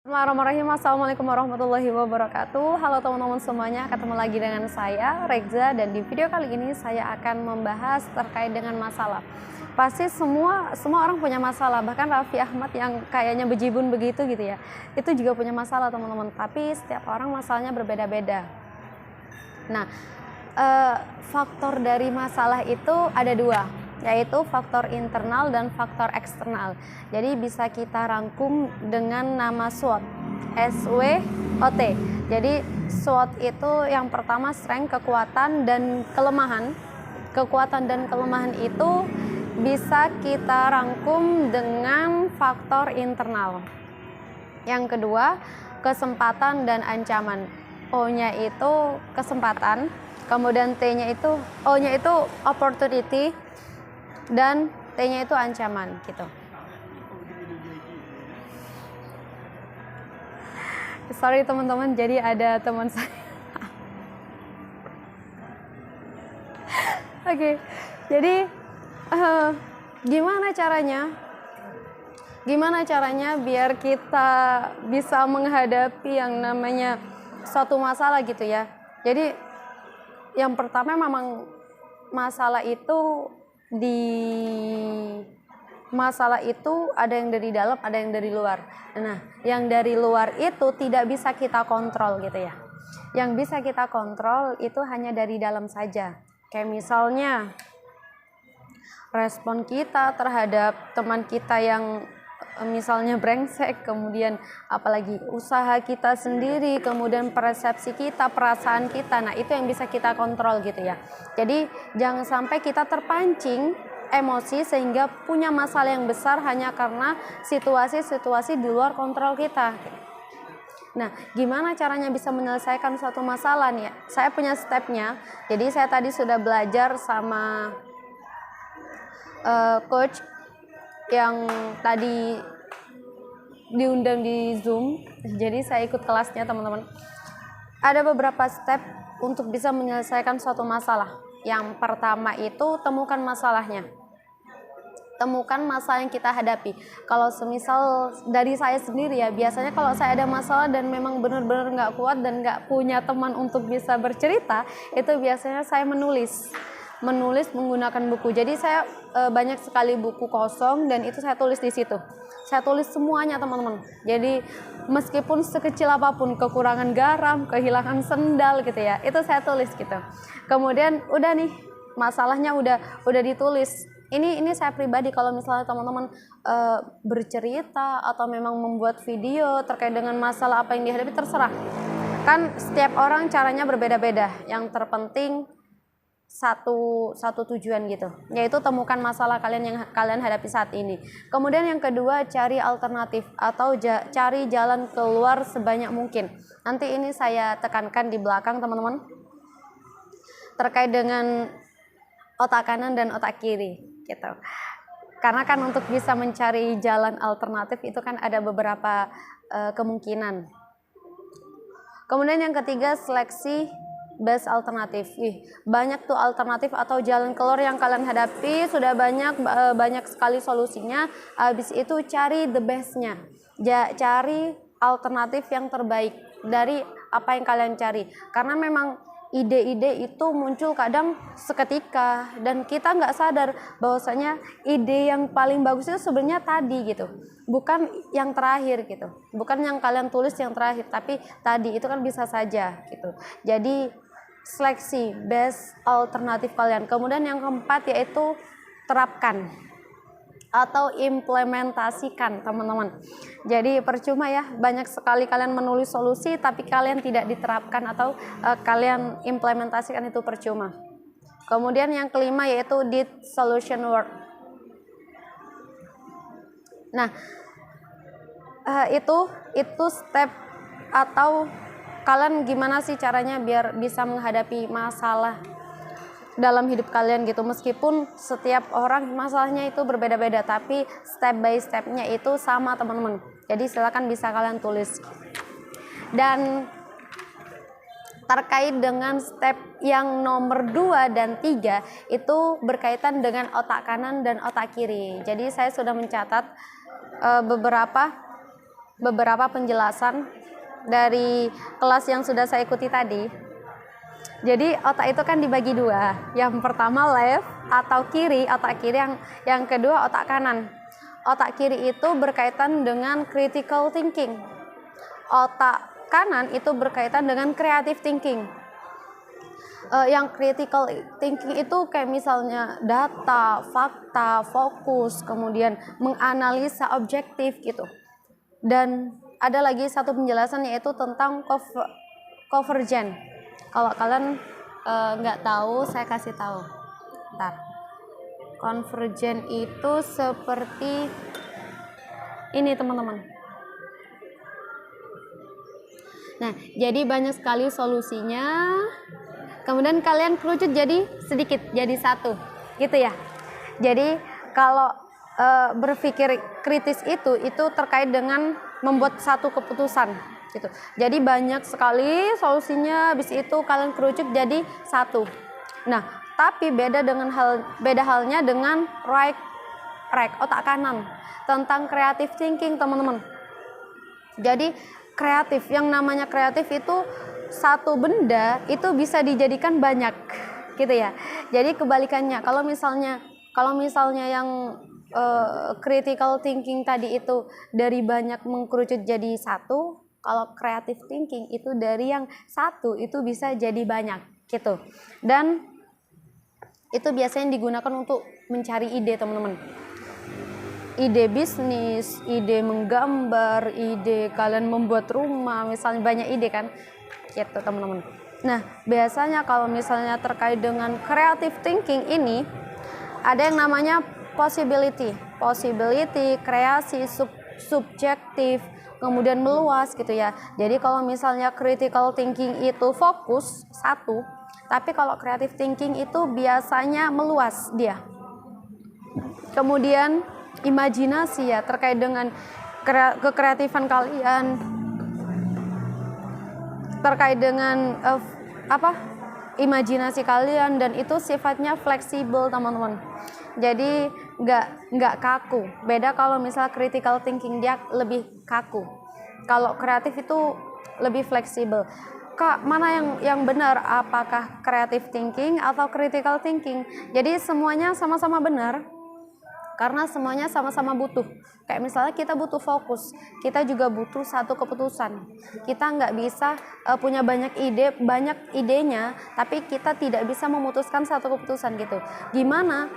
Bismillahirrahmanirrahim. Assalamualaikum warahmatullahi wabarakatuh. Halo teman-teman semuanya, ketemu lagi dengan saya Regza, dan di video kali ini saya akan membahas terkait dengan masalah. Pasti semua orang punya masalah, bahkan Raffi Ahmad yang kayaknya bejibun begitu gitu ya, itu juga punya masalah teman-teman, tapi setiap orang masalahnya berbeda-beda. Nah, faktor dari masalah itu ada dua, yaitu faktor internal dan faktor eksternal. Jadi bisa kita rangkum dengan nama SWOT, SWOT. Jadi SWOT itu yang pertama strength, kekuatan dan kelemahan. Kekuatan dan kelemahan itu bisa kita rangkum dengan faktor internal. Yang kedua, kesempatan dan ancaman. O-nya itu kesempatan, kemudian T-nya itu, O-nya itu opportunity, dan T-nya itu ancaman gitu. Sorry teman-teman, jadi ada teman saya. Oke, jadi gimana caranya biar kita bisa menghadapi yang namanya suatu masalah gitu ya. Jadi yang pertama memang masalah itu ada yang dari dalam, ada yang dari luar. Nah, yang dari luar itu tidak bisa kita kontrol gitu ya. Yang bisa kita kontrol itu hanya dari dalam saja. Kayak misalnya respon kita terhadap teman kita yang misalnya brengsek, kemudian apalagi usaha kita sendiri, kemudian persepsi kita, perasaan kita. Nah, itu yang bisa kita kontrol gitu ya. Jadi jangan sampai kita terpancing emosi sehingga punya masalah yang besar hanya karena situasi-situasi di luar kontrol kita. Nah, gimana caranya bisa menyelesaikan suatu masalah nih? Saya punya stepnya. Jadi saya tadi sudah belajar sama coach yang tadi diundang di Zoom. Jadi saya ikut kelasnya teman-teman. Ada beberapa step untuk bisa menyelesaikan suatu masalah. Yang pertama itu temukan masalahnya. Temukan masalah yang kita hadapi. Kalau semisal dari saya sendiri ya, biasanya kalau saya ada masalah dan memang benar-benar nggak kuat dan nggak punya teman untuk bisa bercerita, itu biasanya saya menulis menggunakan buku. Jadi saya banyak sekali buku kosong dan itu saya tulis di situ. Saya tulis semuanya teman-teman. Jadi meskipun sekecil apapun, kekurangan garam, kehilangan sendal gitu ya, itu saya tulis gitu. Kemudian udah nih, masalahnya udah ditulis. Ini saya pribadi, kalau misalnya teman-teman bercerita atau memang membuat video terkait dengan masalah apa yang dihadapi, terserah. Kan setiap orang caranya berbeda-beda. Yang terpenting satu tujuan gitu, yaitu temukan masalah kalian yang kalian hadapi saat ini. Kemudian yang kedua, cari alternatif atau cari jalan keluar sebanyak mungkin. Nanti ini saya tekankan di belakang teman-teman, terkait dengan otak kanan dan otak kiri gitu. Karena kan untuk bisa mencari jalan alternatif itu kan ada beberapa kemungkinan. Kemudian yang ketiga, seleksi best alternatif. Banyak tuh alternatif atau jalan keluar yang kalian hadapi, sudah banyak sekali solusinya. Habis itu cari the bestnya, cari alternatif yang terbaik dari apa yang kalian cari. Karena memang ide-ide itu muncul kadang seketika dan kita nggak sadar bahwasanya ide yang paling bagus itu sebenarnya tadi gitu, bukan yang terakhir gitu, bukan yang kalian tulis yang terakhir, tapi tadi itu kan bisa saja gitu. Jadi seleksi best alternatif kalian. Kemudian yang keempat yaitu terapkan atau implementasikan teman-teman. Jadi percuma ya, banyak sekali kalian menulis solusi tapi kalian tidak diterapkan atau kalian implementasikan, itu percuma. Kemudian yang kelima yaitu did solution work. Nah, itu step atau kalian gimana sih caranya biar bisa menghadapi masalah dalam hidup kalian gitu. Meskipun setiap orang masalahnya itu berbeda-beda, tapi step by stepnya itu sama teman-teman. Jadi silakan bisa kalian tulis. Dan terkait dengan step yang nomor 2 dan 3 itu berkaitan dengan otak kanan dan otak kiri. Jadi saya sudah mencatat beberapa beberapa penjelasan dari kelas yang sudah saya ikuti tadi. Jadi otak itu kan dibagi dua. Yang pertama left atau kiri, otak kiri, yang kedua otak kanan. Otak kiri itu berkaitan dengan critical thinking. Otak kanan itu berkaitan dengan creative thinking. Yang critical thinking itu kayak misalnya data, fakta, fokus, kemudian menganalisa objektif gitu. Dan ada lagi satu penjelasan yaitu tentang convergent. Kalau kalian nggak tahu, saya kasih tahu. Bentar. Convergent itu seperti ini teman-teman. Nah, jadi banyak sekali solusinya. Kemudian kalian kerucut jadi sedikit, jadi satu, gitu ya. Jadi kalau berpikir kritis itu terkait dengan membuat satu keputusan, gitu. Jadi banyak sekali solusinya, habis itu kalian kerucut jadi satu. Nah, tapi beda halnya dengan right otak kanan tentang creative thinking, teman-teman. Jadi kreatif, yang namanya kreatif itu satu benda itu bisa dijadikan banyak, gitu ya. Jadi kebalikannya, kalau misalnya yang critical thinking tadi itu dari banyak mengkerucut jadi satu, kalau creative thinking itu dari yang satu itu bisa jadi banyak, gitu. Dan itu biasanya digunakan untuk mencari ide, teman-teman. Ide bisnis, ide menggambar, ide kalian membuat rumah, misalnya banyak ide kan, gitu teman-teman. Nah, biasanya kalau misalnya terkait dengan creative thinking ini ada yang namanya possibility, kreasi, subjektif, kemudian meluas gitu ya. Jadi kalau misalnya critical thinking itu fokus satu, tapi kalau creative thinking itu biasanya meluas dia. Kemudian imajinasi ya, terkait dengan kekreatifan kalian, terkait dengan imajinasi kalian, dan itu sifatnya fleksibel, teman-teman. Jadi nggak kaku. Beda kalau misalnya critical thinking, dia lebih kaku. Kalau kreatif itu lebih fleksibel. Kak, mana yang benar? Apakah creative thinking atau critical thinking? Jadi semuanya sama-sama benar, karena semuanya sama-sama butuh. Kayak misalnya kita butuh fokus, kita juga butuh satu keputusan. Kita nggak bisa punya banyak idenya, tapi kita tidak bisa memutuskan satu keputusan gitu. Gimana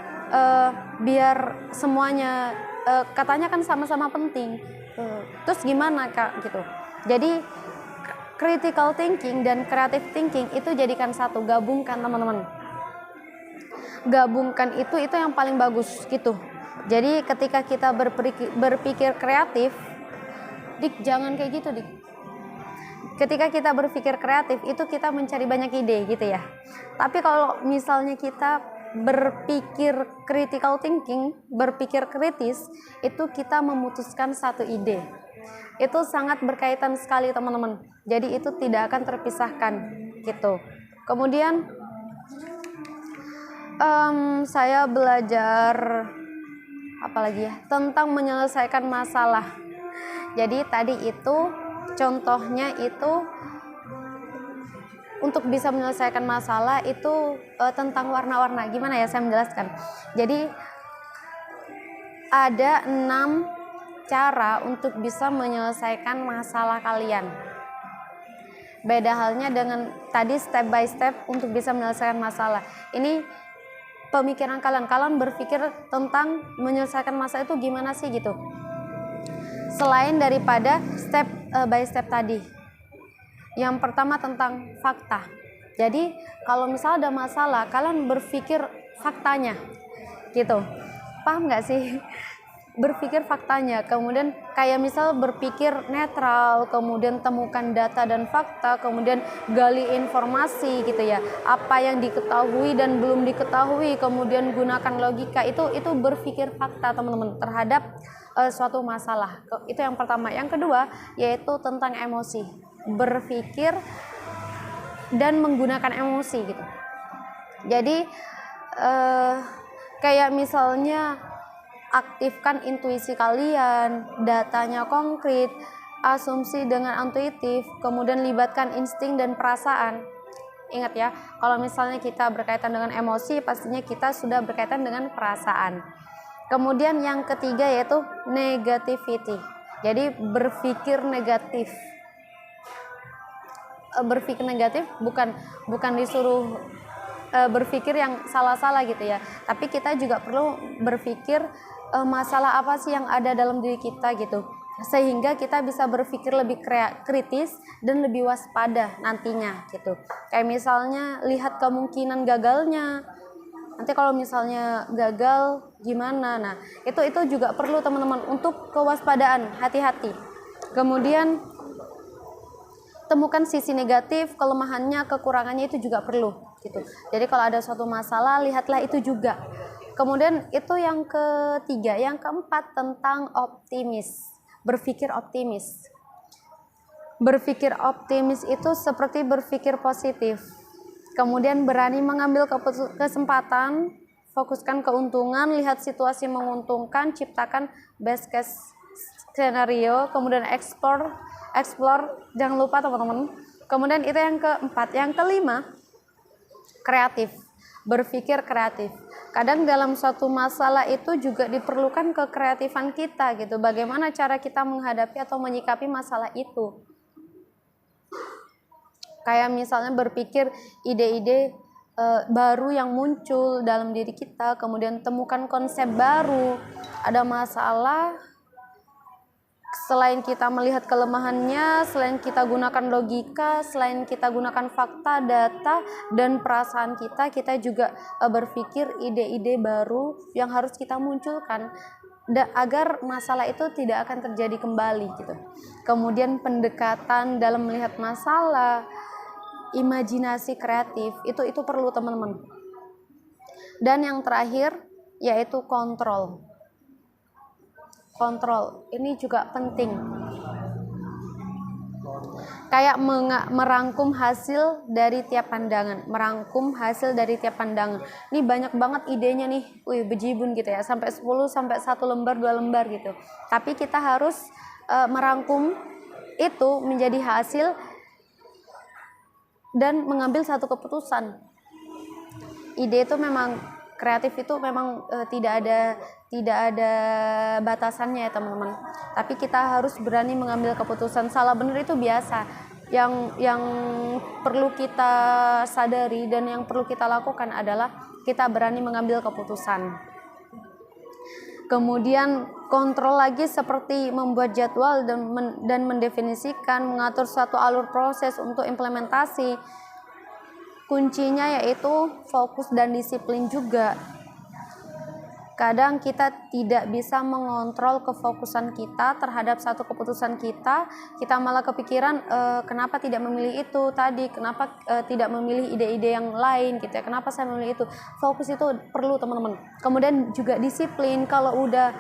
biar semuanya katanya kan sama-sama penting, terus gimana Kak gitu. Jadi critical thinking dan creative thinking itu jadikan satu, gabungkan teman-teman. Gabungkan itu yang paling bagus gitu. Jadi ketika kita berpikir kreatif, Dik, jangan kayak gitu, Dik. Ketika kita berpikir kreatif itu kita mencari banyak ide gitu ya. Tapi kalau misalnya kita berpikir critical thinking, berpikir kritis, itu kita memutuskan satu ide. Itu sangat berkaitan sekali, teman-teman. Jadi itu tidak akan terpisahkan gitu. Kemudian saya belajar apalagi ya, tentang menyelesaikan masalah. Jadi tadi itu contohnya itu untuk bisa menyelesaikan masalah itu tentang warna-warna. Gimana ya saya menjelaskan? Jadi ada 6 cara untuk bisa menyelesaikan masalah kalian. Beda halnya dengan tadi step by step untuk bisa menyelesaikan masalah. Ini pemikiran kalian berpikir tentang menyelesaikan masalah itu gimana sih gitu. Selain daripada step by step tadi. Yang pertama tentang fakta. Jadi kalau misalnya ada masalah, kalian berpikir faktanya gitu. Paham nggak sih? Berpikir faktanya, kemudian kayak misal berpikir netral, kemudian temukan data dan fakta, kemudian gali informasi gitu ya, apa yang diketahui dan belum diketahui, kemudian gunakan logika. Itu berpikir fakta, teman-teman, terhadap suatu masalah. Itu yang pertama. Yang kedua yaitu tentang emosi, berpikir dan menggunakan emosi gitu. Jadi kayak misalnya aktifkan intuisi kalian, datanya konkret, asumsi dengan intuitif, kemudian libatkan insting dan perasaan. Ingat ya, kalau misalnya kita berkaitan dengan emosi, pastinya kita sudah berkaitan dengan perasaan. Kemudian yang ketiga yaitu negativity. Jadi berpikir negatif. Berpikir negatif bukan disuruh berpikir yang salah-salah gitu ya, tapi kita juga perlu berpikir masalah apa sih yang ada dalam diri kita gitu, sehingga kita bisa berpikir lebih kritis dan lebih waspada nantinya gitu. Kayak misalnya lihat kemungkinan gagalnya, nanti kalau misalnya gagal gimana. Nah itu juga perlu teman-teman untuk kewaspadaan, hati-hati. Kemudian temukan sisi negatif, kelemahannya, kekurangannya, itu juga perlu gitu. Jadi kalau ada suatu masalah, lihatlah itu juga. Kemudian itu yang ketiga. Yang keempat tentang optimis, berpikir optimis. Berpikir optimis itu seperti berpikir positif. Kemudian berani mengambil kesempatan, fokuskan keuntungan, lihat situasi menguntungkan, ciptakan best case scenario, kemudian explore, jangan lupa teman-teman. Kemudian itu yang keempat. Yang kelima, kreatif, berpikir kreatif. Kadang dalam suatu masalah itu juga diperlukan kekreatifan kita gitu, bagaimana cara kita menghadapi atau menyikapi masalah itu. Kayak misalnya berpikir ide-ide baru yang muncul dalam diri kita, kemudian temukan konsep baru. Ada masalah, selain kita melihat kelemahannya, selain kita gunakan logika, selain kita gunakan fakta, data, dan perasaan kita juga berpikir ide-ide baru yang harus kita munculkan agar masalah itu tidak akan terjadi kembali gitu. Kemudian pendekatan dalam melihat masalah, imajinasi kreatif, itu perlu teman-teman. Dan yang terakhir yaitu kontrol. Kontrol ini juga penting. Kayak merangkum hasil dari tiap pandangan, Ini banyak banget idenya nih, bejibun gitu ya, sampai 10, sampai 1 lembar, 2 lembar gitu. Tapi kita harus merangkum itu menjadi hasil dan mengambil satu keputusan. Ide itu memang kreatif, itu memang tidak ada batasannya ya teman-teman. Tapi kita harus berani mengambil keputusan. Salah benar itu biasa. Yang perlu kita sadari dan yang perlu kita lakukan adalah kita berani mengambil keputusan. Kemudian kontrol lagi seperti membuat jadwal dan mendefinisikan, mengatur suatu alur proses untuk implementasi. Kuncinya yaitu fokus dan disiplin juga. Kadang kita tidak bisa mengontrol kefokusan kita terhadap satu keputusan kita malah kepikiran kenapa tidak memilih itu tadi, kenapa tidak memilih ide-ide yang lain gitu ya, kenapa saya memilih itu. Fokus itu perlu teman-teman. Kemudian juga disiplin. Kalau udah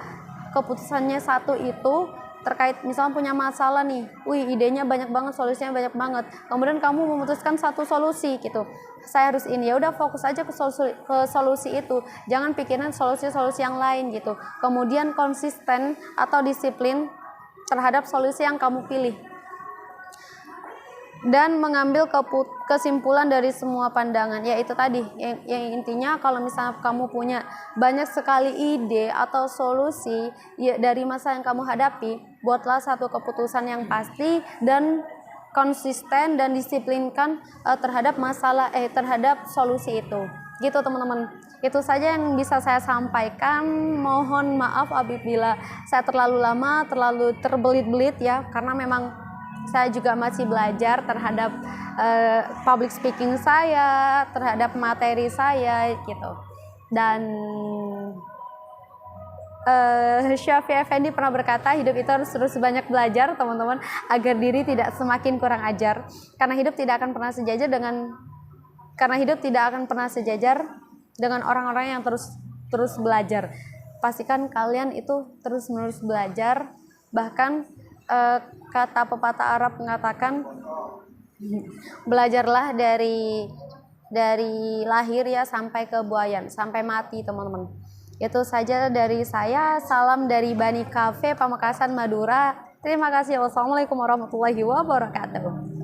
keputusannya satu itu terkait misalnya punya masalah nih, idenya banyak banget, solusinya banyak banget, kemudian kamu memutuskan satu solusi gitu, saya harus ini, ya udah fokus aja ke solusi itu, jangan pikirin solusi yang lain gitu. Kemudian konsisten atau disiplin terhadap solusi yang kamu pilih dan mengambil kesimpulan dari semua pandangan. Yaitu tadi yang intinya, kalau misalnya kamu punya banyak sekali ide atau solusi ya, dari masalah yang kamu hadapi, buatlah satu keputusan yang pasti dan konsisten dan disiplinkan terhadap terhadap solusi itu. Gitu teman-teman. Itu saja yang bisa saya sampaikan. Mohon maaf apabila saya terlalu lama, terlalu terbelit-belit ya, karena memang saya juga masih belajar terhadap public speaking saya, terhadap materi saya gitu. Dan Syafi'i Effendi pernah berkata, hidup itu harus terus banyak belajar teman-teman, agar diri tidak semakin kurang ajar. Karena hidup tidak akan pernah sejajar dengan orang-orang yang terus belajar. Pastikan kalian itu terus-menerus belajar. Bahkan kata pepatah Arab mengatakan, belajarlah dari lahir ya sampai ke buayan, sampai mati teman-teman. Itu saja dari saya. Salam dari Bani Cafe Pamekasan Madura. Terima kasih. Wassalamualaikum warahmatullahi wabarakatuh.